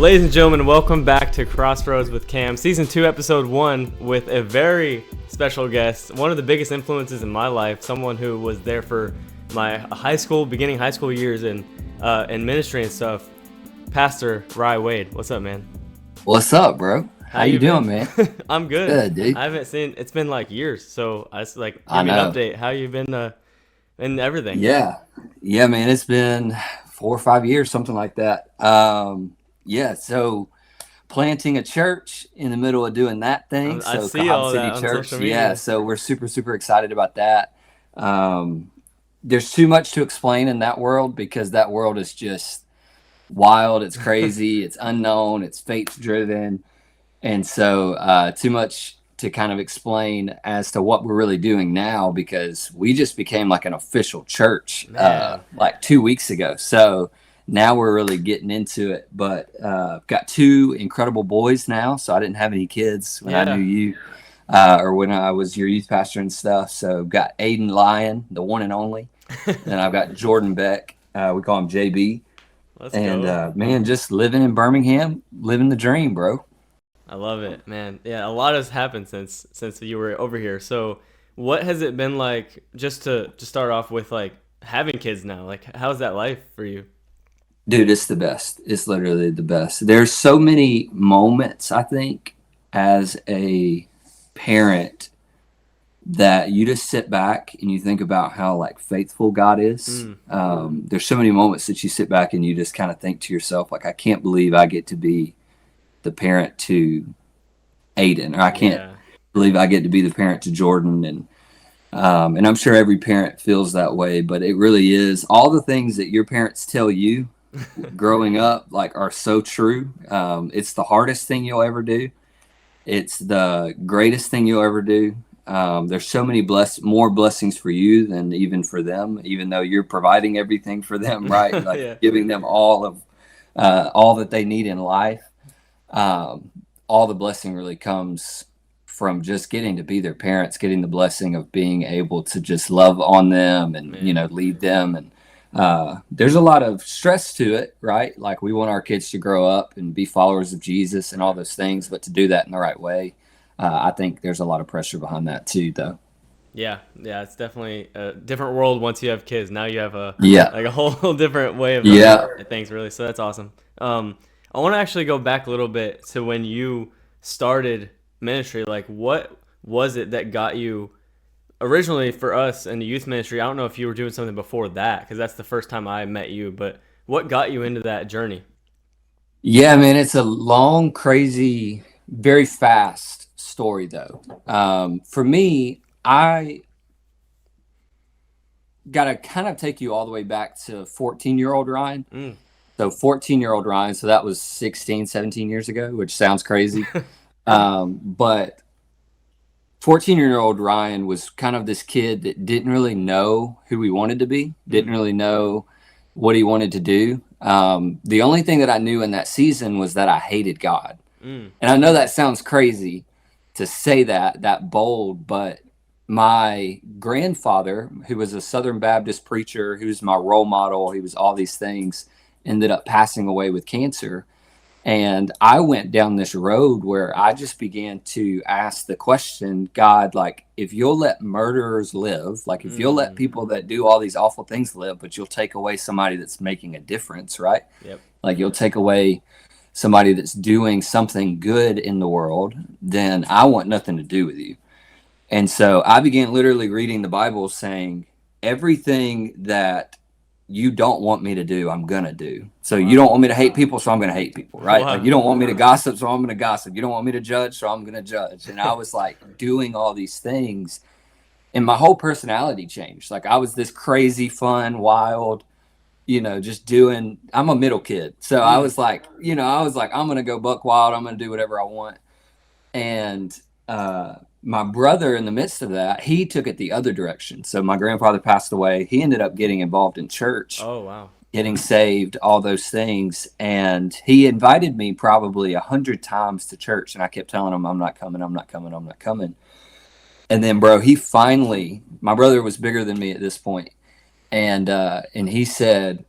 Ladies and gentlemen, welcome back to Crossroads with Cam, Season 2, Episode 1, with a very special guest, one of the biggest influences in my life, someone who was there for my beginning high school years in ministry and stuff, Pastor Rye Wade. What's up, man? What's up, bro? How you doing, man? I'm good. Good, dude. I haven't seen, it's been like years, so I was like, I give me an know. update. How you been and everything? Yeah, man. It's been 4 or 5 years, something like that. So planting a church in the middle of doing that thing. I So see Cahaba all City that on Church. social media. Yeah, so we're super excited about that. There's too much to explain in that world because that world is just wild. It's crazy. It's unknown. It's faith driven. And so too much to kind of explain as to what we're really doing now, because we just became like an official church like 2 weeks ago. So now we're really getting into it. But got 2 incredible boys now. So I didn't have any kids when I knew you or when I was your youth pastor and stuff. So got Aiden Lyon, the one and only. And I've got Jordan Beck. We call him JB. Let's go. Man, just living in Birmingham, living the dream, bro. I love it, man. Yeah, a lot has happened since you were over here. So, what has it been like, just to start off with, like, having kids now? Like, how's that life for you? Dude, it's the best. It's literally the best. There's so many moments, I think, as a parent that you just sit back and you think about how like faithful God is. There's so many moments that you sit back and you just kind of think to yourself, like, I can't believe I get to be the parent to Aiden, or I can't believe I get to be the parent to Jordan. And I'm sure every parent feels that way, but it really is. All the things that your parents tell you growing up, like, are so true. It's the hardest thing you'll ever do. It's the greatest thing you'll ever do. There's so many more blessings for you than even for them, even though you're providing everything for them, right? Like giving them all that they need in life. All the blessing really comes from just getting to be their parents, getting the blessing of being able to just love on them and, lead them. And there's a lot of stress to it, right? Like, we want our kids to grow up and be followers of Jesus and all those things, but to do that in the right way, I think there's a lot of pressure behind that too, though. Yeah, it's definitely a different world once you have kids. Now you have a whole different way of looking at things, really. So that's awesome. I want to actually go back a little bit to when you started ministry. Like, what was it that got you originally for us in the youth ministry? I don't know if you were doing something before that, because that's the first time I met you, but what got you into that journey? Yeah, man, it's a long, crazy, very fast story, though. For me, I got to kind of take you all the way back to 14-year-old Ryan. So 14-year-old Ryan, so that was 16, 17 years ago, which sounds crazy. But 14-year-old Ryan was kind of this kid that didn't really know who he wanted to be, didn't really know what he wanted to do. The only thing that I knew in that season was that I hated God. And I know that sounds crazy to say that bold, but my grandfather, who was a Southern Baptist preacher, who was my role model, he was all these things, ended up passing away with cancer. And I went down this road where I just began to ask the question, God, like, if you'll let murderers live, like, if you'll let people that do all these awful things live, but you'll take away somebody that's making a difference, right? Yep. Like, you'll take away somebody that's doing something good in the world, then I want nothing to do with you. And so I began literally reading the Bible saying, everything that you don't want me to do, I'm going to do. So you don't want me to hate people, so I'm going to hate people, right? Like, you don't want me to gossip, so I'm going to gossip. You don't want me to judge, so I'm going to judge. And I was like doing all these things, and my whole personality changed. Like, I was this crazy, fun, wild, just doing, I'm a middle kid. So I was like, I'm going to go buck wild. I'm going to do whatever I want. And my brother, in the midst of that, he took it the other direction. So my grandfather passed away. He ended up getting involved in church. Oh, wow. Getting saved, all those things. And he invited me probably 100 times to church. And I kept telling him, I'm not coming. And then, bro, my brother was bigger than me at this point. And he said,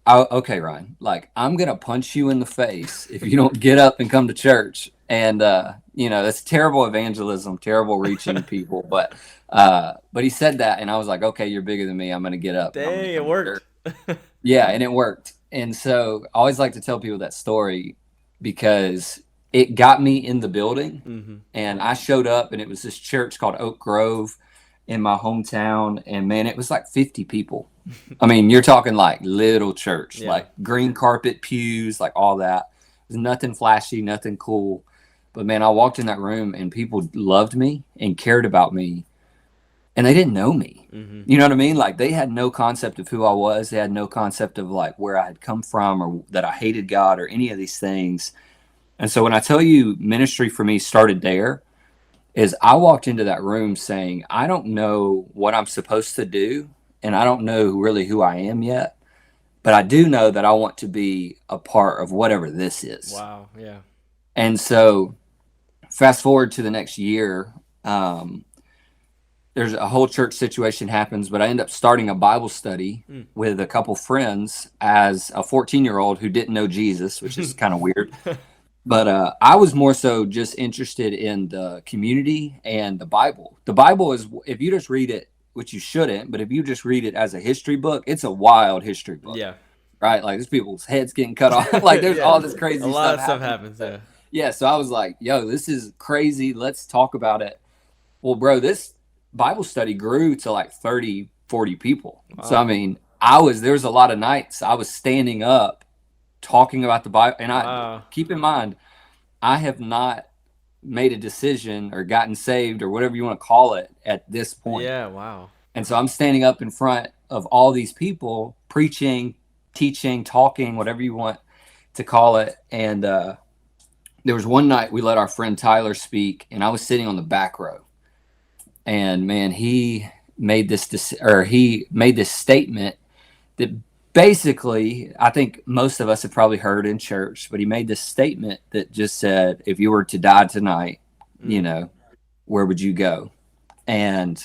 Okay, Ryan, like I'm going to punch you in the face if you don't get up and come to church. And, that's terrible evangelism, terrible reaching people. But he said that, and I was like, okay, you're bigger than me. I'm going to get up. And I'm gonna Dang, it come to church. worked. Yeah, and it worked. And so I always like to tell people that story because it got me in the building. Mm-hmm. And I showed up, and it was this church called Oak Grove in my hometown. And man, it was like 50 people. I mean, you're talking like little church, like green carpet pews, like all that. It was nothing flashy, nothing cool. But man, I walked in that room and people loved me and cared about me. And they didn't know me. Mm-hmm. You know what I mean? Like they had no concept of who I was. They had no concept of like where I had come from or that I hated God or any of these things. And so when I tell you ministry for me started there, is I walked into that room saying, I don't know what I'm supposed to do. And I don't know really who I am yet. But I do know that I want to be a part of whatever this is. Wow. Yeah. And so fast forward to the next year, there's a whole church situation happens, but I end up starting a Bible study with a couple friends as a 14-year-old who didn't know Jesus, which is kind of weird. But I was more so just interested in the community and the Bible. The Bible is, if you just read it, which you shouldn't, but if you just read it as a history book, it's a wild history book. Yeah. Right? Like there's people's heads getting cut off. Like there's all this crazy stuff. A lot of stuff happens. Yeah. Yeah. So I was like, yo, this is crazy. Let's talk about it. Well, bro, this Bible study grew to like 30, 40 people. Wow. So, I mean, there was a lot of nights I was standing up talking about the Bible. And keep in mind, I have not made a decision or gotten saved or whatever you want to call it at this point. Yeah. Wow. And so I'm standing up in front of all these people preaching, teaching, talking, whatever you want to call it. And there was one night we let our friend Tyler speak, and I was sitting on the back row. And man, he made this statement that basically, I think most of us have probably heard in church, but he made this statement that just said, if you were to die tonight, where would you go? And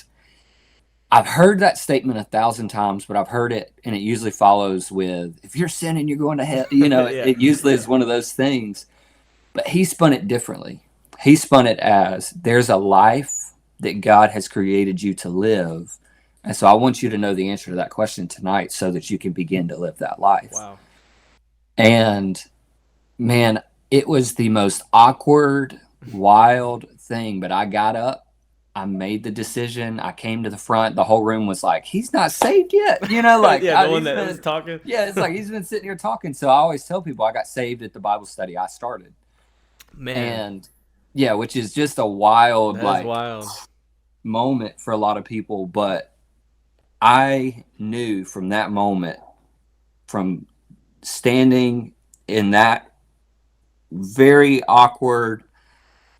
I've heard that statement 1,000 times, but I've heard it, and it usually follows with, if you're sinning, you're going to hell. It usually is one of those things. But he spun it differently. He spun it as, there's a life that God has created you to live. And so I want you to know the answer to that question tonight so that you can begin to live that life. Wow. And man, it was the most awkward, wild thing. But I got up, I made the decision. I came to the front. The whole room was like, he's not saved yet. Like, the one that was talking. Yeah, it's like he's been sitting here talking. So I always tell people I got saved at the Bible study I started. Man. And yeah, which is just a wild, wild moment for a lot of people. But I knew from that moment, from standing in that very awkward,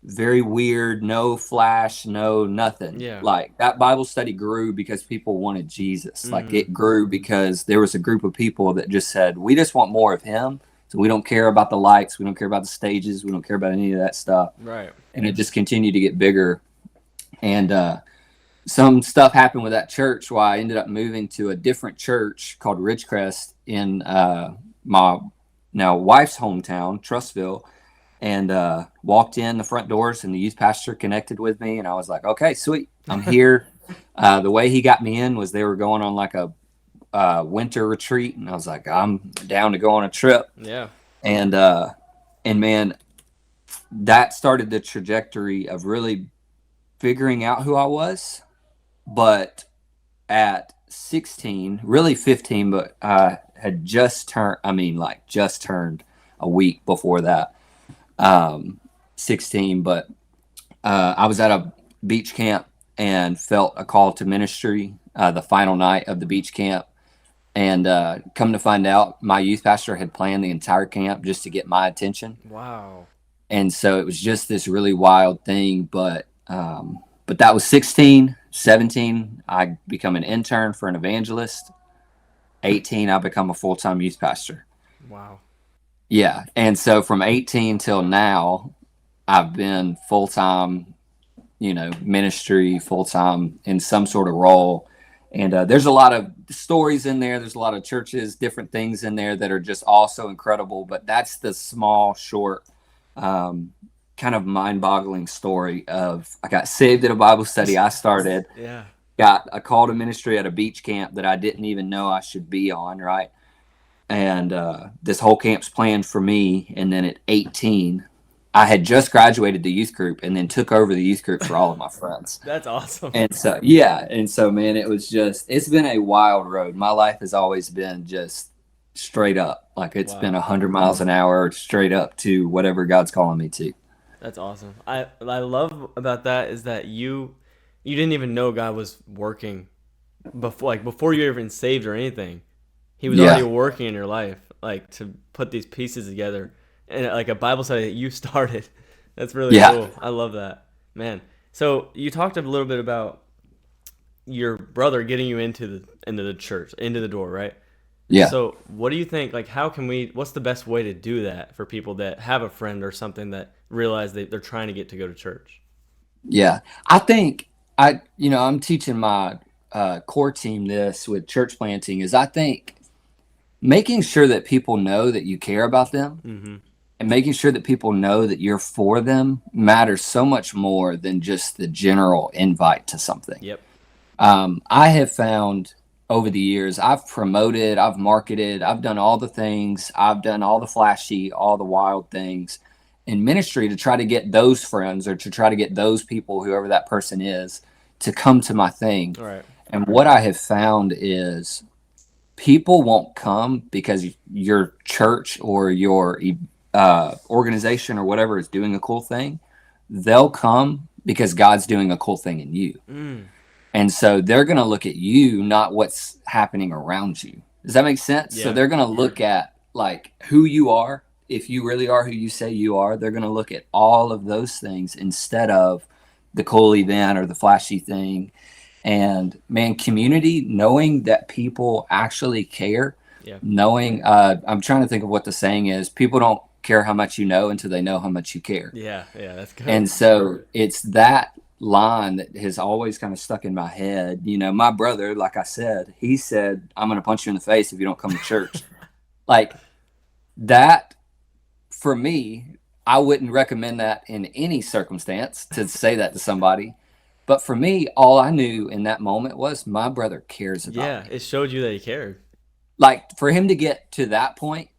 very weird, no flash, no nothing. Yeah. Like that Bible study grew because people wanted Jesus. Mm-hmm. Like it grew because there was a group of people that just said, we just want more of him. So we don't care about the lights. We don't care about the stages. We don't care about any of that stuff. Right. And it just continued to get bigger. And some stuff happened with that church why I ended up moving to a different church called Ridgecrest in my now wife's hometown, Trussville, and walked in the front doors, and the youth pastor connected with me. And I was like, okay, sweet. I'm here. The way he got me in was they were going on like a winter retreat, and I was like, I'm down to go on a trip. Yeah. And man, that started the trajectory of really figuring out who I was. But at 16, really 15, but I had just turned a week before that, 16. But I was at a beach camp and felt a call to ministry the final night of the beach camp. And come to find out, my youth pastor had planned the entire camp just to get my attention. Wow. And so it was just this really wild thing. But that was 16. 17, I become an intern for an evangelist. 18, I become a full-time youth pastor. Wow. Yeah. And so from 18 till now, I've been full-time, ministry, full-time in some sort of role. And there's a lot of stories in there. There's a lot of churches, different things in there that are just all so incredible. But that's the small, short, kind of mind-boggling story of I got saved at a Bible study I started. Yeah. Got a call to ministry at a beach camp that I didn't even know I should be on, right? And this whole camp's planned for me. And then at 18, I had just graduated the youth group and then took over the youth group for all of my friends. That's awesome. And so, yeah. And so, man, it's been a wild road. My life has always been just straight up. Like it's been 100 miles an hour straight up to whatever God's calling me to. That's awesome. I love about that is that you didn't even know God was working before you were even saved or anything. He was already working in your life, like to put these pieces together, and like a Bible study that you started. That's really cool. I love that, man. So you talked a little bit about your brother getting you into the church, into the door, right? Yeah. So what do you think? Like, what's the best way to do that for people that have a friend or something that realize they're trying to get to go to church? Yeah, I think I'm teaching my core team this with church planting is I think making sure that people know that you care about them and making sure that people know that you're for them matters so much more than just the general invite to something. Yep. I have found over the years, I've promoted, I've marketed, I've done all the things, I've done all the flashy, all the wild things in ministry to try to get those friends or to try to get those people, whoever that person is, to come to my thing. Right. And what I have found is people won't come because your church or your organization or whatever is doing a cool thing. They'll come because God's doing a cool thing in you. And so they're going to look at you, not what's happening around you. Does that make sense? Yeah. So they're going to look at like who you are. If you really are who you say you are, they're going to look at all of those things instead of the cool event or the flashy thing. And man, community, knowing that people actually care, knowing, I'm trying to think of what the saying is. People don't care how much you know until they know how much you care. Yeah, that's good. And so it's that line that has always kind of stuck in my head. You know, my brother, like I said, he said, I'm going to punch you in the face if you don't come to church. Like that, for me, I wouldn't recommend that in any circumstance to say that to somebody. But for me, all I knew in that moment was my brother cares about me. Yeah, it showed you that he cared. Like for him to get to that point,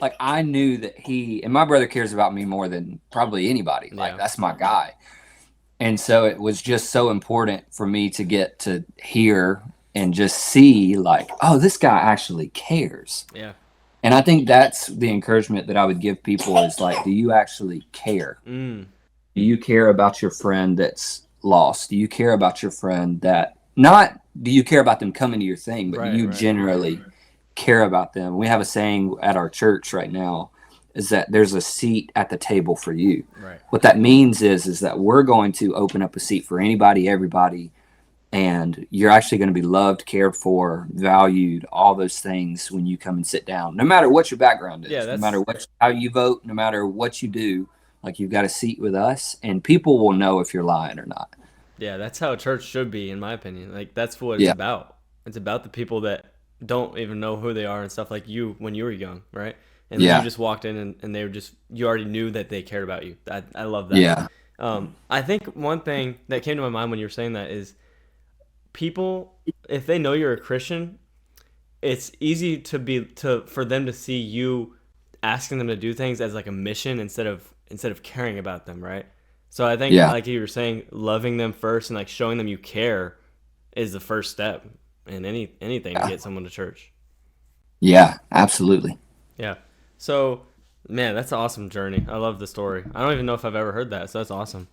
like I knew that and my brother cares about me more than probably anybody. Like that's my guy. And so it was just so important for me to get to hear and just see like, oh, this guy actually cares. Yeah. And I think that's the encouragement that I would give people is like, do you actually care? Do you care about your friend that's lost? Do you care about your friend that not do you care about them coming to your thing, but do you generally care about them? We have a saying at our church right now is that there's a seat at the table for you. Right. What that means is that we're going to open up a seat for anybody, everybody, and you're actually going to be loved, cared for, valued, all those things when you come and sit down, no matter what your background is, no matter how you vote, no matter what you do, like you've got a seat with us and people will know if you're lying or not. Yeah, that's how a church should be, in my opinion. Like that's what it's about. It's about the people that don't even know who they are and stuff like you when you were young, right? And then you just walked in and they were you already knew that they cared about you. I love that. Yeah. I think one thing that came to my mind when you were saying that is people, if they know you're a Christian, it's easy for them to see you asking them to do things as like a mission instead of caring about them, right? So I think like you were saying, loving them first and like showing them you care is the first step in anything to get someone to church. Yeah, absolutely. Yeah. So, man, that's an awesome journey. I love the story. I don't even know if I've ever heard that, so that's awesome.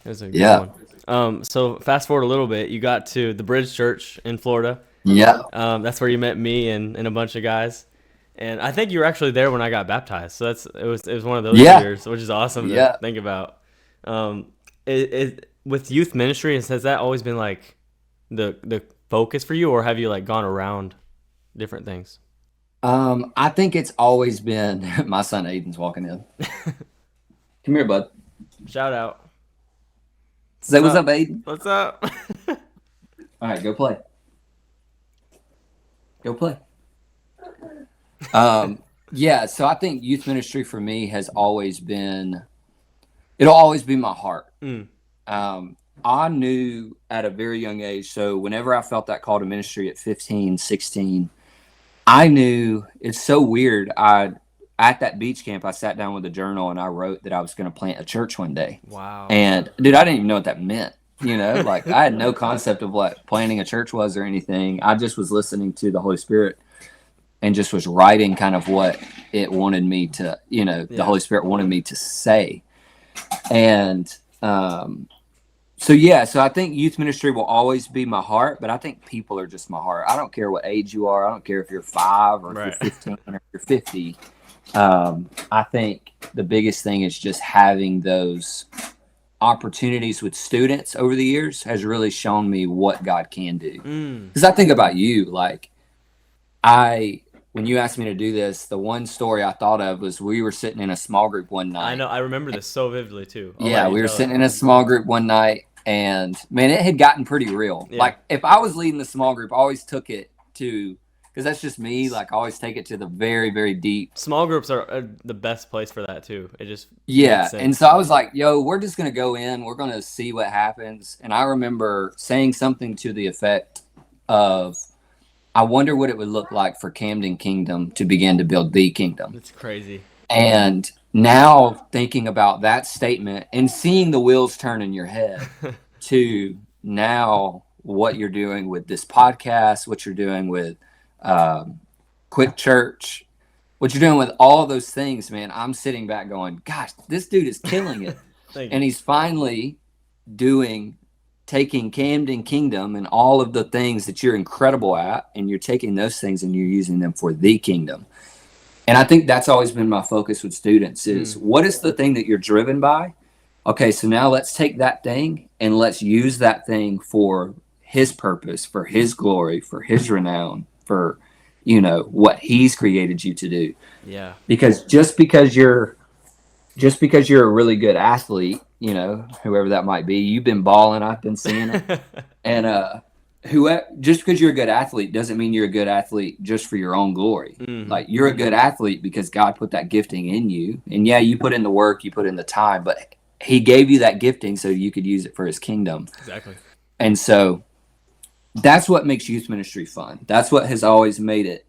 It was a good one. So fast forward a little bit, you got to the Bridge Church in Florida. Yeah. That's where you met me and a bunch of guys. And I think you were actually there when I got baptized. So it was one of those years, which is awesome to think about. With youth ministry, has that always been like the focus for you, or have you like gone around different things? I think it's always been my son Aiden's walking in. Come here, bud. Shout out. Say what's up, Aiden. What's up? All right, go play. Go play. Yeah, so I think youth ministry for me has always been, it'll always be my heart. I knew at a very young age, so whenever I felt that call to ministry at 15, 16, I knew, it's so weird. At that beach camp, I sat down with a journal and I wrote that I was going to plant a church one day. Wow. And dude, I didn't even know what that meant. Like I had no concept of what planting a church was or anything. I just was listening to the Holy Spirit and just was writing kind of what it wanted me to, the Holy Spirit wanted me to say. And so I think youth ministry will always be my heart, but I think people are just my heart. I don't care what age you are. I don't care if you're 5 or if you're 15 or if you're 50. I think the biggest thing is just having those opportunities with students over the years has really shown me what God can do. Because I think about you, like when you asked me to do this, the one story I thought of was we were sitting in a small group one night. I know. I remember this so vividly too. We were sitting in a small group one night, and man, it had gotten pretty real. Yeah. Like if I was leading the small group, I always took it to, because that's just me. Like I always take it to the very, very deep. Small groups are the best place for that too. It just and so I was like, "Yo, we're just gonna go in. We're gonna see what happens." And I remember saying something to the effect of, I wonder what it would look like for Camden Kingdom to begin to build the kingdom. It's crazy. And now thinking about that statement and seeing the wheels turn in your head to now what you're doing with this podcast, what you're doing with Quick Church, what you're doing with all those things, man, I'm sitting back going, gosh, this dude is killing it. And he's finally taking Camden Kingdom and all of the things that you're incredible at, and you're taking those things and you're using them for the kingdom. And I think that's always been my focus with students is what is the thing that you're driven by? Okay, so now let's take that thing and let's use that thing for his purpose, for his glory, for his renown, for, what he's created you to do. Yeah. Because just because you're a really good athlete, whoever that might be, you've been balling, I've been seeing it. And just because you're a good athlete doesn't mean you're a good athlete just for your own glory. Like you're a good athlete because God put that gifting in you. And yeah, you put in the work, you put in the time, but he gave you that gifting so you could use it for his kingdom. Exactly. And so that's what makes youth ministry fun. That's what has always made it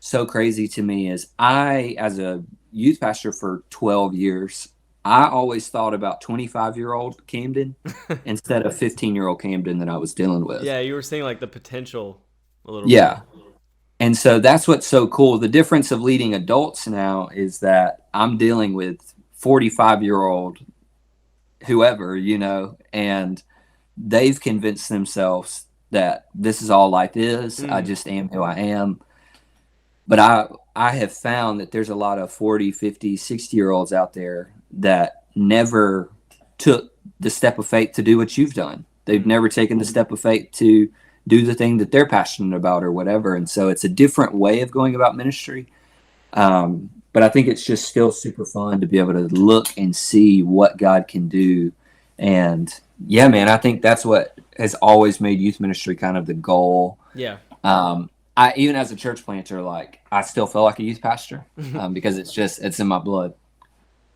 so crazy to me is as a youth pastor for 12 years, I always thought about 25-year-old Camden instead of 15-year-old Camden that I was dealing with. Yeah, you were saying like the potential a little bit. Yeah. And so that's what's so cool. The difference of leading adults now is that I'm dealing with 45-year-old whoever, and they've convinced themselves that this is all life is. I just am who I am. But I have found that there's a lot of 40, 50, 60-year-olds out there that never took the step of faith to do what you've done. They've never taken the step of faith to do the thing that they're passionate about or whatever. And so it's a different way of going about ministry. But I think it's just still super fun to be able to look and see what God can do. And yeah, man, I think that's what has always made youth ministry kind of the goal. Yeah. I even as a church planter, like I still feel like a youth pastor because it's in my blood.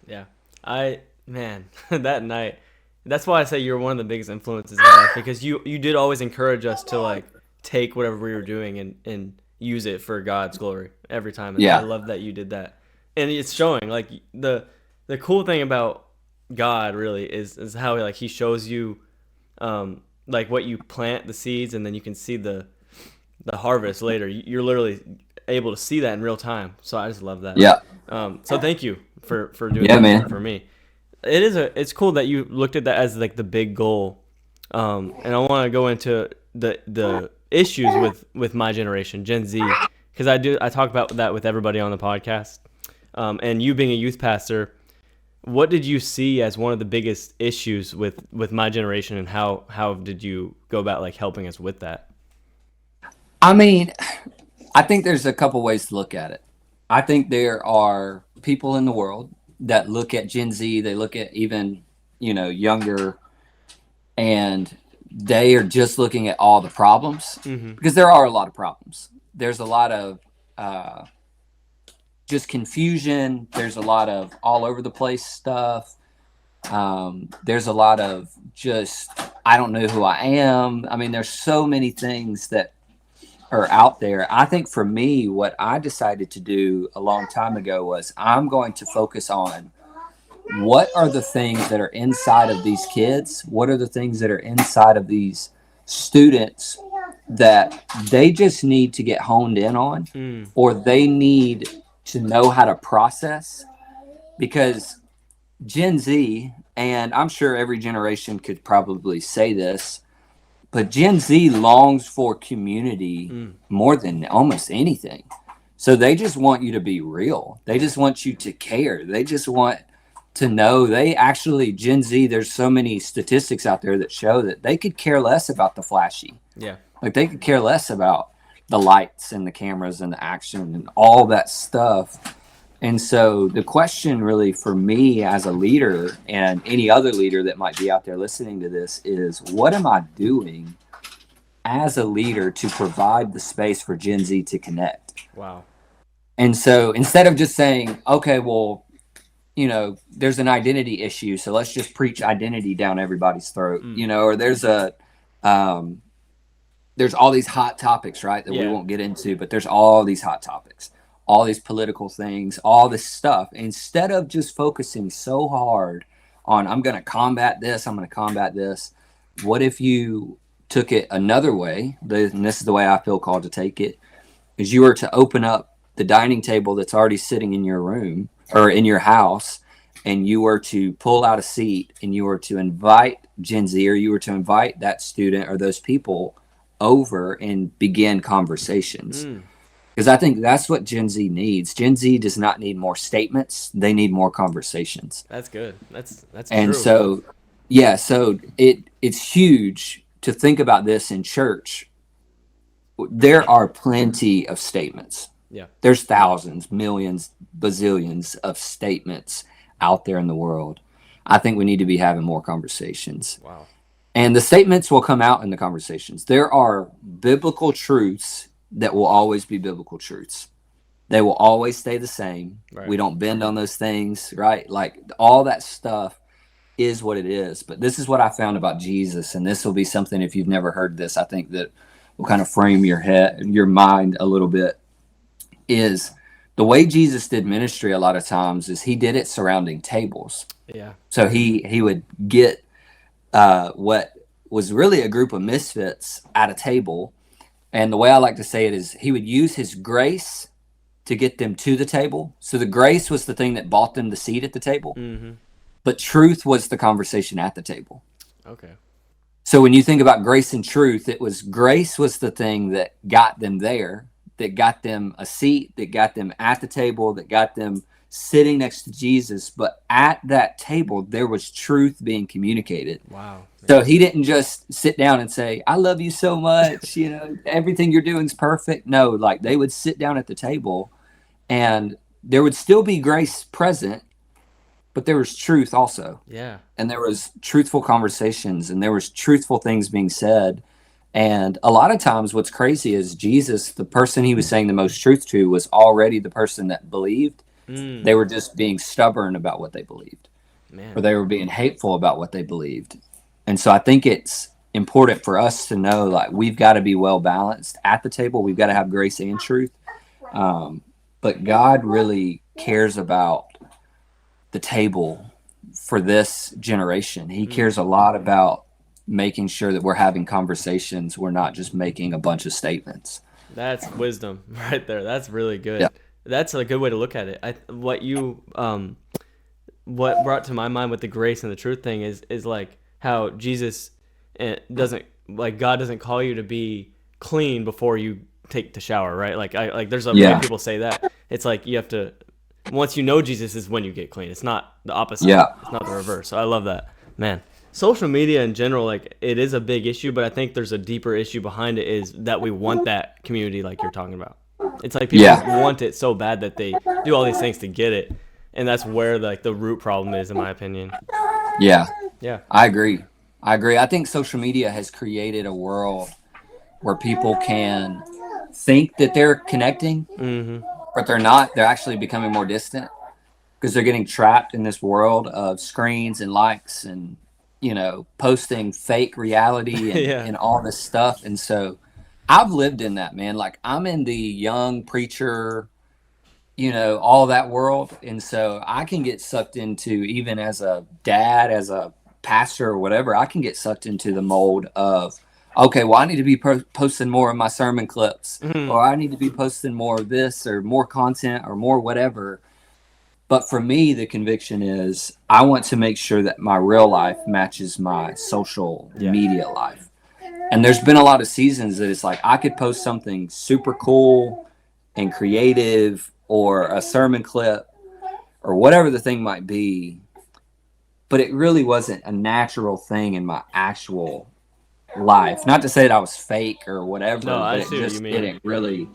Yeah. That night, that's why I say you're one of the biggest influences in my life, because you did always encourage us to like take whatever we were doing and use it for God's glory every time. And I love that you did that. And it's showing like the cool thing about God really is how like he shows you like what you plant the seeds, and then you can see the harvest later. You're literally able to see that in real time. So I just love that. Yeah. So thank you for doing that, man. For me. It's cool that you looked at that as like the big goal. And I want to go into the issues with my generation, Gen Z, because I talk about that with everybody on the podcast. And you being a youth pastor, what did you see as one of the biggest issues with my generation, and how did you go about like helping us with that? I mean, I think there's a couple ways to look at it. I think there are people in the world that look at Gen Z, they look at even, younger, and they are just looking at all the problems because there are a lot of problems. there's a lot of just confusion. There's a lot of all over the place stuff. There's a lot of just, I don't know who I am. I mean, there's so many things that are out there. I think for me, what I decided to do a long time ago was I'm going to focus on what are the things that are inside of these kids? What are the things that are inside of these students that they just need to get honed in on, or they need to know how to process? Because Gen Z, and I'm sure every generation could probably say this, but Gen Z longs for community more than almost anything. So they just want you to be real. They just want you to care. They just want to know. They actually, Gen Z, there's so many statistics out there that show that they could care less about the flashy. Yeah. Like they could care less about the lights and the cameras and the action and all that stuff. And so the question really for me as a leader and any other leader that might be out there listening to this is, what am I doing as a leader to provide the space for Gen Z to connect? Wow. And so instead of just saying, okay, well, you know, there's an identity issue, so let's just preach identity down everybody's throat, you know, or there's all these hot topics, right, that we won't get into, but there's all these hot topics, all these political things, all this stuff. Instead of just focusing so hard on, I'm going to combat this, what if you took it another way? And this is the way I feel called to take it, is you were to open up the dining table that's already sitting in your room or in your house, and you were to pull out a seat and you were to invite Gen Z, or you were to invite that student or those people over and begin conversations. Because I think that's what Gen Z needs. Gen Z does not need more statements. They need more conversations. That's good. That's and true. So it's huge to think about this in church. There are plenty of statements. Yeah. There's thousands, millions, bazillions of statements out there in the world. I think we need to be having more conversations. Wow. And the statements will come out in the conversations. There are biblical truths that will always be biblical truths. They will always stay the same. Right. We don't bend on those things, right? Like all that stuff is what it is. But this is what I found about Jesus. And this will be something, if you've never heard this, I think that will kind of frame your mind a little bit. Is the way Jesus did ministry a lot of times is he did it surrounding tables. Yeah. So he would get what was really a group of misfits at a table. And the way I like to say it is he would use his grace to get them to the table. So the grace was the thing that bought them the seat at the table. But truth was the conversation at the table. Okay. So when you think about grace and truth, grace was the thing that got them there, that got them a seat, that got them at the table, that got them sitting next to Jesus. But at that table, there was truth being communicated. Wow. Man. So he didn't just sit down and say, I love you so much, you know, everything you're doing is perfect. No, like they would sit down at the table and there would still be grace present, but there was truth also. Yeah. And there was truthful conversations and there was truthful things being said. And a lot of times what's crazy is Jesus, the person he was saying the most truth to, was already the person that believed. They were just being stubborn about what they believed. Man. Or they were being hateful about what they believed. And so I think it's important for us to know, like, we've got to be well balanced at the table. We've got to have grace and truth. But God really cares about the table for this generation. He cares a lot about making sure that we're having conversations. We're not just making a bunch of statements. That's wisdom right there. That's really good. Yeah. That's a good way to look at it. What brought to my mind with the grace and the truth thing is like how Jesus God doesn't call you to be clean before you take the shower, right? Like there's a way people say that. It's like you have to, once you know Jesus is when you get clean. It's not the opposite. Yeah. It's not the reverse. So I love that, man. Social media in general, like, it is a big issue, but I think there's a deeper issue behind it, is that we want that community like you're talking about. It's like people want it so bad that they do all these things to get it, and that's where like the root problem is, in my opinion. Yeah. I agree. I think social media has created a world where people can think that they're connecting, Mm-hmm. but they're not. They're actually becoming more distant because they're getting trapped in this world of screens and likes and, posting fake reality and, Yeah. and all this stuff. And so I've lived in that, man. Like, I'm in the young preacher, all that world. And so I can get sucked into, even as a dad, as a pastor or whatever, I can get sucked into the mold of, okay, well, I need to be posting more of my sermon clips, Mm-hmm. or I need to be posting more of this or more content or more whatever. But for me, the conviction is I want to make sure that my real life matches my social media life. And there's been a lot of seasons that it's like I could post something super cool and creative or a sermon clip or whatever the thing might be, but it really wasn't a natural thing in my actual life. Not to say that I was fake or whatever, No, I but it see what you just mean. didn't really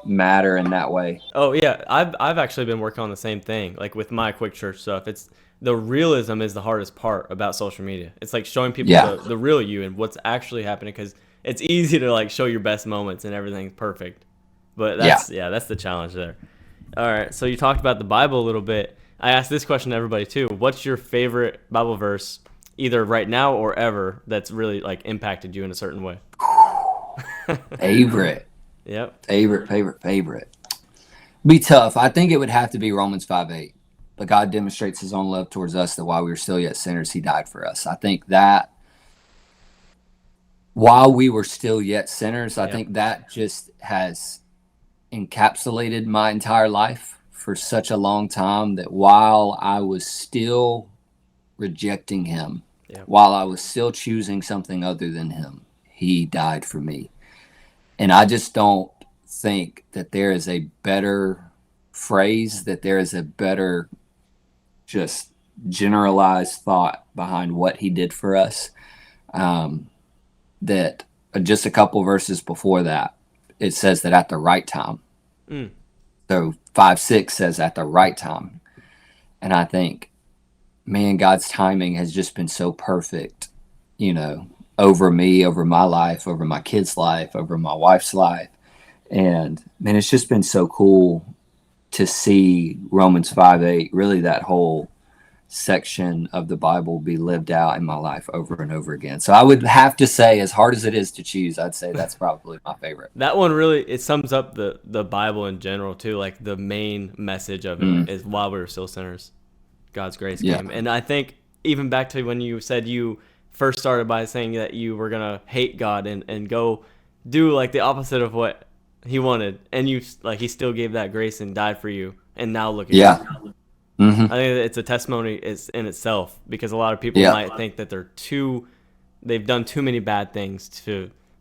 matter in that way. Oh yeah, I've actually been working on the same thing. Like with my quick church stuff, it's the realism is the hardest part about social media. It's like showing people the real you and what's actually happening, because it's easy to like show your best moments and everything's perfect, but that's the challenge there. All right, so you talked about the Bible a little bit. I asked this question to everybody too. What's your favorite Bible verse, either right now or ever, that's really like impacted you in a certain way? Favorite. Yep. Favorite. Be tough. I think it would have to be Romans 5:8. But God demonstrates his own love towards us, that while we were still yet sinners, he died for us. I think that while we were still yet sinners, I think that just has encapsulated my entire life for such a long time, that while I was still rejecting him, while I was still choosing something other than him, he died for me. And I just don't think that there is a better phrase, that there is a better just generalized thought behind what he did for us. That just a couple verses before that, it says that at the right time. So 5:6 says at the right time. And I think, man, God's timing has just been so perfect, over me, over my life, over my kids' life, over my wife's life. And man, it's just been so cool to see Romans 5:8, really that whole section of the Bible, be lived out in my life over and over again. So I would have to say, as hard as it is to choose, I'd say that's probably my favorite. That one really, it sums up the Bible in general too. Like the main message of it is while we were still sinners, God's grace came. And I think even back to when you said you first started by saying that you were going to hate God and go do like the opposite of what he wanted. And you like, he still gave that grace and died for you. And now look at you. I think it's a testimony in itself, because a lot of people might think that they've done too many bad things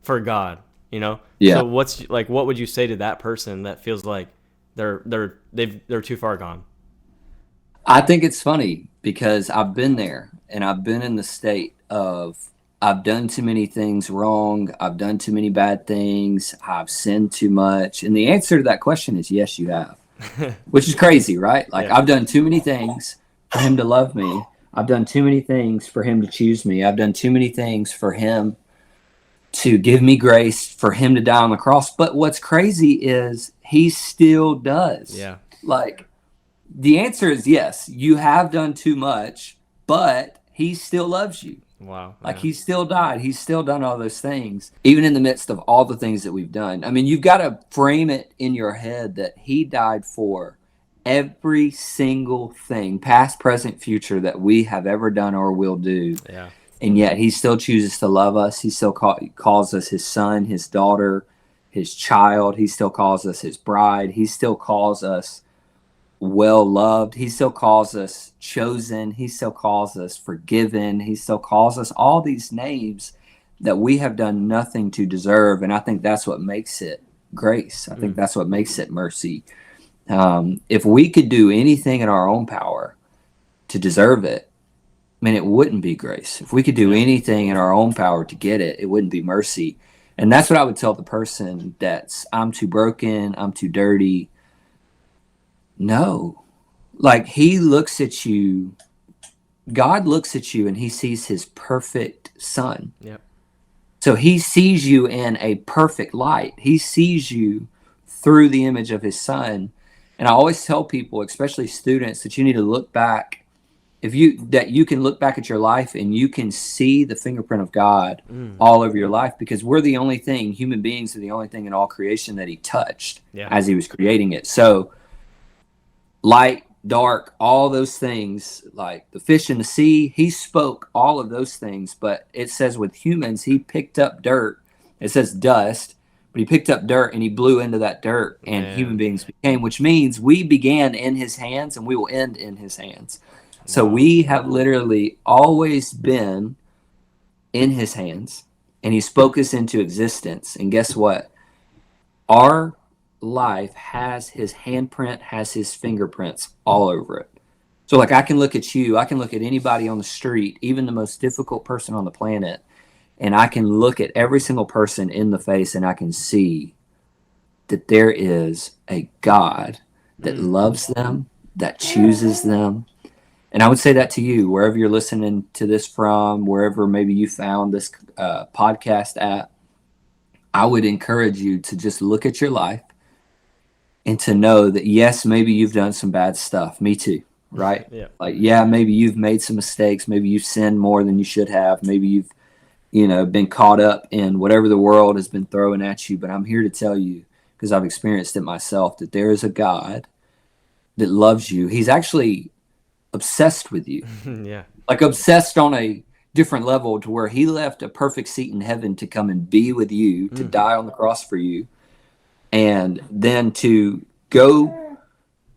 for God, So what would you say to that person that feels like they're too far gone? I think it's funny because I've been there, and I've been in the state of I've done too many things wrong. I've done too many bad things. I've sinned too much. And the answer to that question is yes, you have. Which is crazy, right? Like, I've done too many things for him to love me. I've done too many things for him to choose me. I've done too many things for him to give me grace, for him to die on the cross. But what's crazy is he still does. Yeah. Like, the answer is yes, you have done too much, but he still loves you. Wow. Like, he still died. He's still done all those things, even in the midst of all the things that we've done. I mean, you've got to frame it in your head that he died for every single thing, past, present, future, that we have ever done or will do. Yeah. And yet he still chooses to love us. He still calls us his son, his daughter, his child. He still calls us his bride. He still calls us well loved. He still calls us chosen. He still calls us forgiven. He still calls us all these names that we have done nothing to deserve. And I think that's what makes it grace. I think that's what makes it mercy. If we could do anything in our own power to deserve it, I mean, it wouldn't be grace. If we could do anything in our own power to get it, it wouldn't be mercy. And that's what I would tell the person that's, I'm too broken, I'm too dirty. No, like, he looks at you, God looks at you, and he sees his perfect son. Yep. So he sees you in a perfect light. He sees you through the image of his son. And I always tell people, especially students, that you need to look back. That you can look back at your life and you can see the fingerprint of God all over your life, because we're the only thing, human beings are the only thing in all creation that he touched as he was creating it. So light, dark, all those things, like the fish in the sea, he spoke all of those things. But it says with humans, he picked up dirt. It says dust, but he picked up dirt and he blew into that dirt, and human beings became, which means we began in his hands and we will end in his hands. So we have literally always been in his hands, and he spoke us into existence. And guess what? Our life has his handprint, has his fingerprints all over it. So like, I can look at you, I can look at anybody on the street, even the most difficult person on the planet, and I can look at every single person in the face, and I can see that there is a God that loves them, that chooses them. And I would say that to you, wherever you're listening to this from, wherever maybe you found this podcast at, I would encourage you to just look at your life and to know that, yes, maybe you've done some bad stuff. Me too, right? Like, yeah, maybe you've made some mistakes. Maybe you've sinned more than you should have. Maybe you've, been caught up in whatever the world has been throwing at you. But I'm here to tell you, because I've experienced it myself, that there is a God that loves you. He's actually obsessed with you. Like obsessed on a different level, to where he left a perfect seat in heaven to come and be with you, to die on the cross for you, and then to go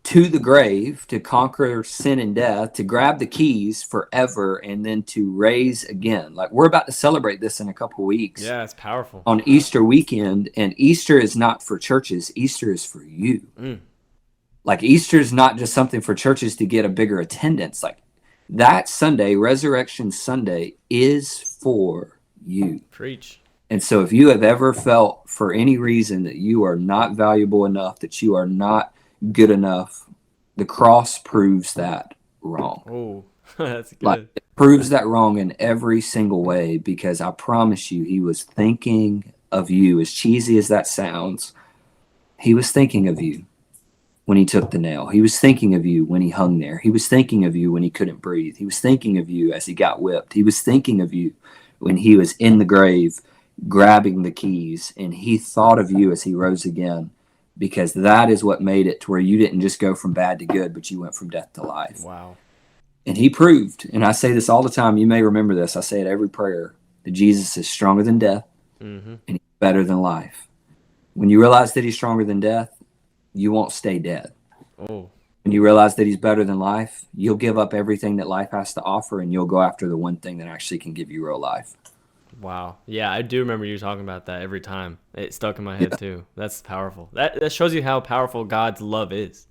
to the grave to conquer sin and death, to grab the keys forever, and then to raise again. Like, we're about to celebrate this in a couple weeks. Yeah, it's powerful. On Easter weekend, and Easter is not for churches. Easter is for you. Like, Easter is not just something for churches to get a bigger attendance. Like, that Sunday, Resurrection Sunday, is for you. Preach. And so if you have ever felt for any reason that you are not valuable enough, that you are not good enough, the cross proves that wrong. Oh, that's good. Like, it proves that wrong in every single way, because I promise you, he was thinking of you. As cheesy as that sounds, he was thinking of you when he took the nail. He was thinking of you when he hung there. He was thinking of you when he couldn't breathe. He was thinking of you as he got whipped. He was thinking of you when he was in the grave grabbing the keys, and he thought of you as he rose again, because that is what made it to where you didn't just go from bad to good, but you went from death to life. Wow. And he proved, and I say this all the time, you may remember this, I say it every prayer, that Jesus is stronger than death, and he's better than life. When you realize that he's stronger than death, you won't stay dead. When you realize that he's better than life, you'll give up everything that life has to offer, and you'll go after the one thing that actually can give you real life. Wow. Yeah, I do remember you talking about that every time. It stuck in my head too. That's powerful. That shows you how powerful God's love is.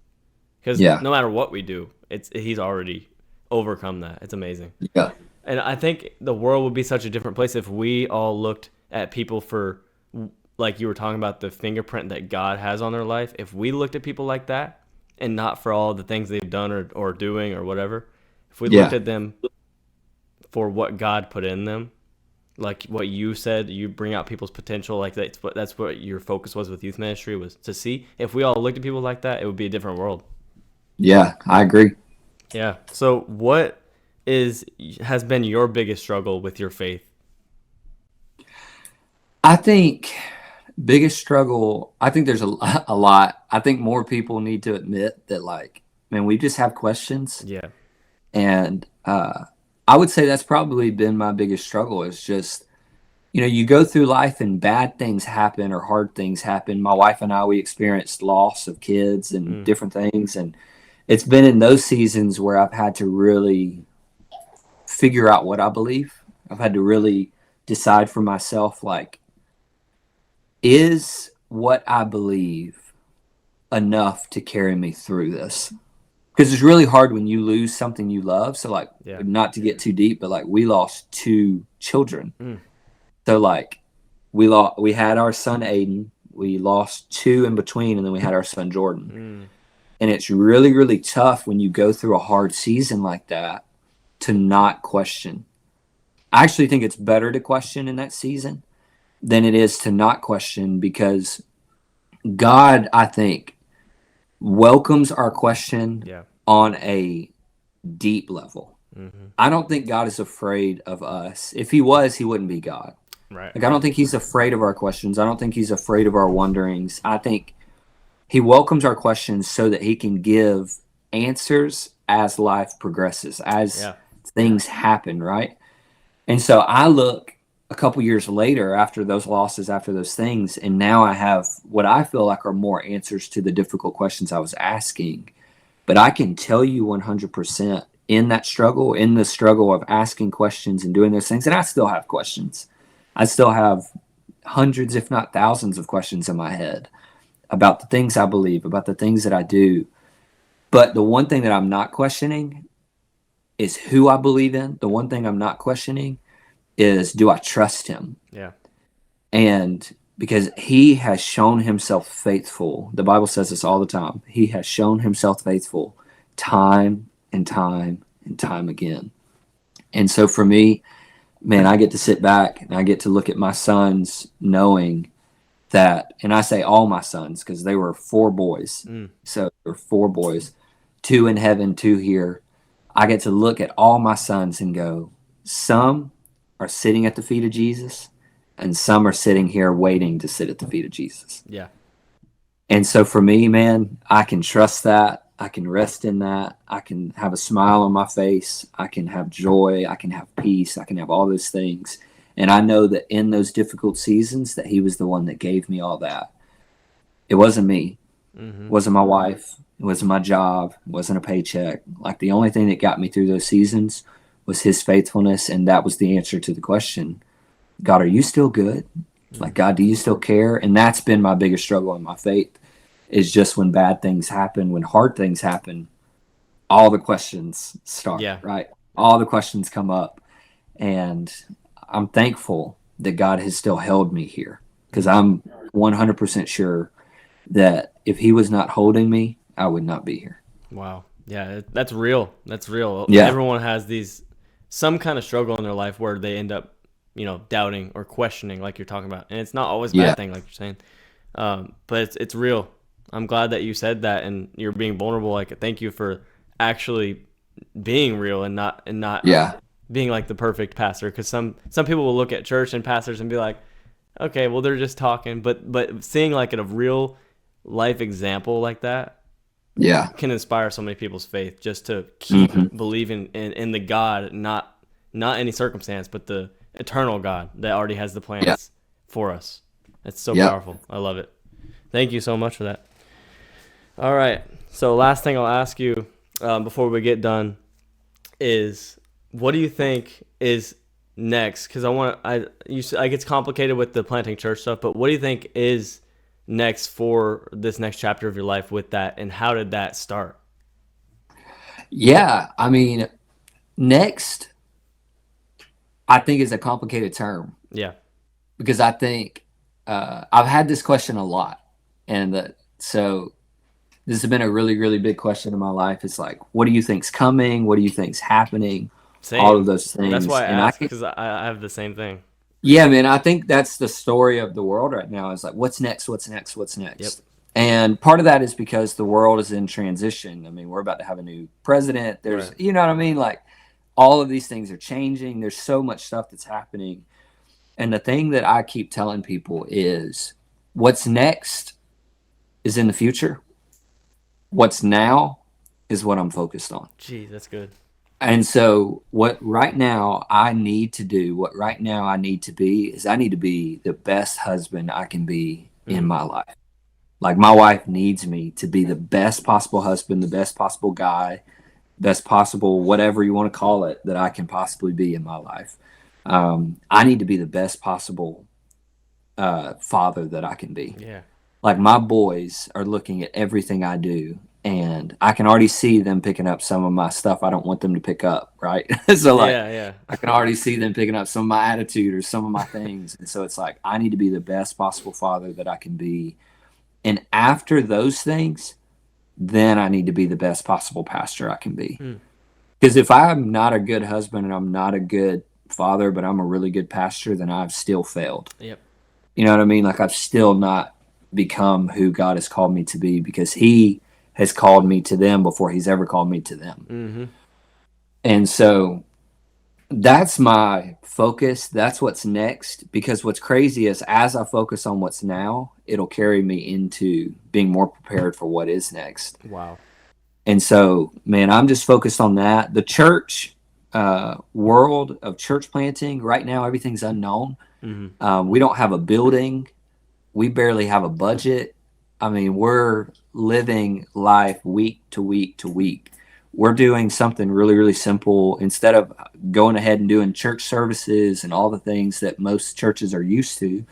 Because no matter what we do, he's already overcome that. It's amazing. Yeah. And I think the world would be such a different place if we all looked at people for, like you were talking about, the fingerprint that God has on their life. If we looked at people like that, and not for all the things they've done or doing or whatever, if we looked at them for what God put in them, like what you said, you bring out people's potential. Like that's what your focus was with youth ministry, was to see. If we all looked at people like that, it would be a different world. Yeah, I agree. Yeah. So what has been your biggest struggle with your faith? I think biggest struggle, I think there's a lot. I think more people need to admit that, like, man, we just have questions. Yeah. And I would say that's probably been my biggest struggle, is just, you go through life and bad things happen or hard things happen. My wife and I, we experienced loss of kids and different things. And it's been in those seasons where I've had to really figure out what I believe. I've had to really decide for myself, like, is what I believe enough to carry me through this? Because it's really hard when you lose something you love. So, like, not to get too deep, but like, we lost 2 children. So, like, we had our son Aiden, we lost 2 in between, and then we had our son Jordan. And it's really, really tough when you go through a hard season like that to not question. I actually think it's better to question in that season, than it is to not question, because God, I think, welcomes our question on a deep level. Mm-hmm. I don't think God is afraid of us. If he was, he wouldn't be God. Right. Like, I don't think he's afraid of our questions. I don't think he's afraid of our wonderings. I think he welcomes our questions so that he can give answers as life progresses, as things happen, right? And so I look a couple years later after those losses, after those things, and now I have what I feel like are more answers to the difficult questions I was asking. But I can tell you 100% in that struggle, in the struggle of asking questions and doing those things, and I still have questions. I still have hundreds, if not thousands, of questions in my head about the things I believe, about the things that I do. But the one thing that I'm not questioning is who I believe in. The one thing I'm not questioning is, do I trust him? Yeah. And because he has shown himself faithful. The Bible says this all the time. He has shown himself faithful time and time and time again. And so for me, man, I get to sit back and I get to look at my sons knowing that, and I say all my sons because they were 4 boys. So there were 4 boys, 2 in heaven, 2 here. I get to look at all my sons and go, some are sitting at the feet of Jesus, and some are sitting here waiting to sit at the feet of Jesus. Yeah. And so for me, man, I can trust that. I can rest in that. I can have a smile on my face. I can have joy. I can have peace. I can have all those things. And I know that in those difficult seasons that he was the one that gave me all that. It wasn't me. Mm-hmm. It wasn't my wife. It wasn't my job. It wasn't a paycheck. Like, the only thing that got me through those seasons was his faithfulness. And that was the answer to the question, God, are you still good? Like, God, do you still care? And that's been my biggest struggle in my faith, is just when bad things happen, when hard things happen, all the questions start, right? All the questions come up. And I'm thankful that God has still held me here, because I'm 100% sure that if he was not holding me, I would not be here. Wow. Yeah, that's real. That's real. Yeah. Everyone has some kind of struggle in their life where they end up, doubting or questioning, like you're talking about. And it's not always a bad thing, like you're saying. But it's real. I'm glad that you said that and you're being vulnerable. Like, thank you for actually being real and not being like the perfect pastor. Because some people will look at church and pastors and be like, okay, well, they're just talking. But seeing like a real life example like that can inspire so many people's faith, just to keep believing in the God, not any circumstance, but the eternal God that already has the plans for us. It's so powerful. I love it. Thank you so much for that. All right. So last thing I'll ask you before we get done is, what do you think is next? Because I it's complicated with the planting church stuff, but what do you think is next for this next chapter of your life with that, and how did that start? Yeah, I mean, next, I think, is a complicated term. Yeah. Because I think I've had this question a lot, and so this has been a really, really big question in my life. It's like, what do you think's coming? What do you think's happening? Same. All of those things. That's why I asked, because I have the same thing. Yeah, man, I think that's the story of the world right now. Is like, what's next? What's next? What's next? Yep. And part of that is because the world is in transition. I mean, we're about to have a new president. There's, you know what I mean? Like, all of these things are changing. There's so much stuff that's happening. And the thing that I keep telling people is, what's next is in the future. What's now is what I'm focused on. Geez, that's good. And so what right now I need to do, what right now I need to be, is I need to be the best husband I can be in my life. Like, my wife needs me to be the best possible husband, the best possible guy, best possible whatever you want to call it that I can possibly be in my life. I need to be the best possible father that I can be. Yeah. Like, my boys are looking at everything I do, and I can already see them picking up some of my stuff I don't want them to pick up, right? So, like, I can already see them picking up some of my attitude or some of my things. And so it's like, I need to be the best possible father that I can be. And after those things, then I need to be the best possible pastor I can be. Because if I'm not a good husband and I'm not a good father, but I'm a really good pastor, then I've still failed. Yep. You know what I mean? Like I've still not become who God has called me to be, because he has called me to them before he's ever called me to them. Mm-hmm. And so that's my focus. That's what's next. Because what's crazy is as I focus on what's now, it'll carry me into being more prepared for what is next. Wow. And so, man, I'm just focused on that. The church world of church planting right now, everything's unknown. Mm-hmm. We don't have a building. We barely have a budget. I mean, we're living life week to week to week. We're doing something really, really simple. Instead of going ahead and doing church services and all the things that most churches are used to,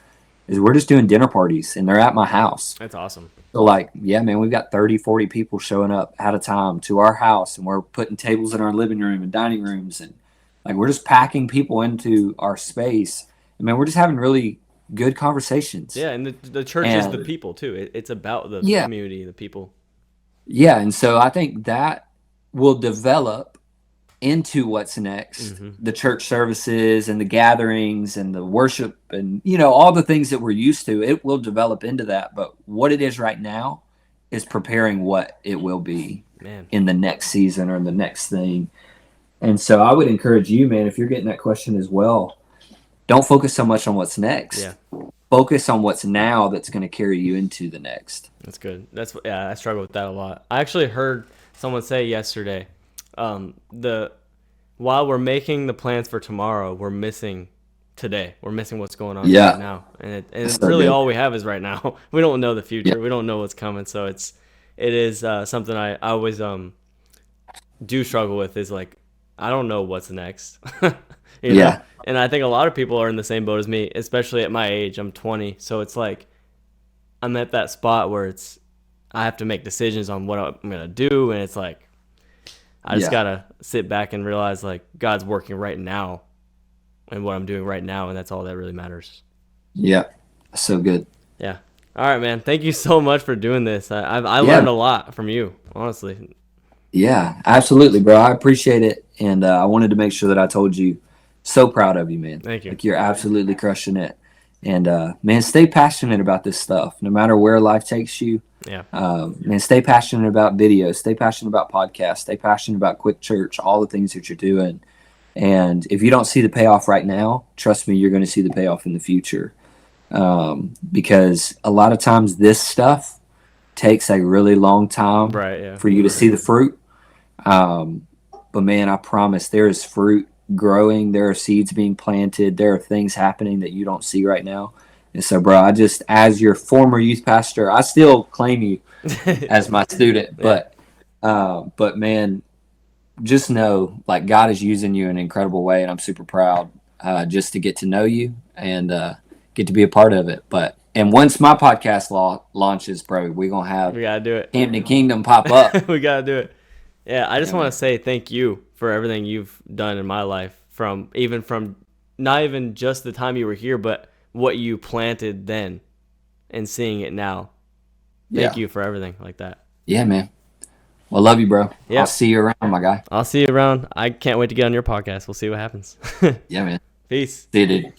is we're just doing dinner parties, and they're at my house. That's awesome. So like, yeah, man, we've got 30, 40 people showing up at a time to our house, and we're putting tables in our living room and dining rooms, and like we're just packing people into our space. And man, we're just having really good conversations. Yeah, and the church is the people too. It's about the community, the people. Yeah, and so I think that will develop into what's next. Mm-hmm. The church services and the gatherings and the worship and, you know, all the things that we're used to, it will develop into that. But what it is right now is preparing what it will be in the next season or the next thing. And so I would encourage you, man, if you're getting that question as well, don't focus so much on what's next. Yeah. Focus on what's now that's going to carry you into the next. That's good. I struggle with that a lot. I actually heard someone say yesterday, while we're making the plans for tomorrow, we're missing today. We're missing what's going on right now, and it's really all we have is right now. We don't know the future. We don't know what's coming. So it is something I always do struggle with. Is like, I don't know what's next. you know? And I think a lot of people are in the same boat as me, especially at my age. I'm 20, so it's like I'm at that spot where I have to make decisions on what I'm gonna do, and it's like I just gotta sit back and realize like God's working right now, and what I'm doing right now, and that's all that really matters. Yeah, so good. Yeah. All right, man. Thank you so much for doing this. I learned a lot from you, honestly. Yeah, absolutely, bro. I appreciate it, and I wanted to make sure that I told you. So proud of you, man. Thank you. Like you're absolutely crushing it. And man, stay passionate about this stuff, no matter where life takes you. Yeah. Man, stay passionate about videos, stay passionate about podcasts, stay passionate about Quick Church, all the things that you're doing. And if you don't see the payoff right now, trust me, you're going to see the payoff in the future. Because a lot of times this stuff takes a really long time for you to see the fruit. But man, I promise there is fruit growing. There are seeds being planted. There are things happening that you don't see right now. And so, bro, as your former youth pastor, I still claim you as my student. But man, just know, like, God is using you in an incredible way, and I'm super proud just to get to know you and get to be a part of it. And once my podcast launches, bro, we gotta do it. Hampton Kingdom pop up. We gotta do it. Yeah, I just want to say thank you for everything you've done in my life, from not even just the time you were here, but what you planted then and seeing it now. Thank you for everything like that. Yeah, man. Well, love you, bro. Yeah. I'll see you around, my guy. I'll see you around. I can't wait to get on your podcast. We'll see what happens. Yeah, man. Peace. See you, dude.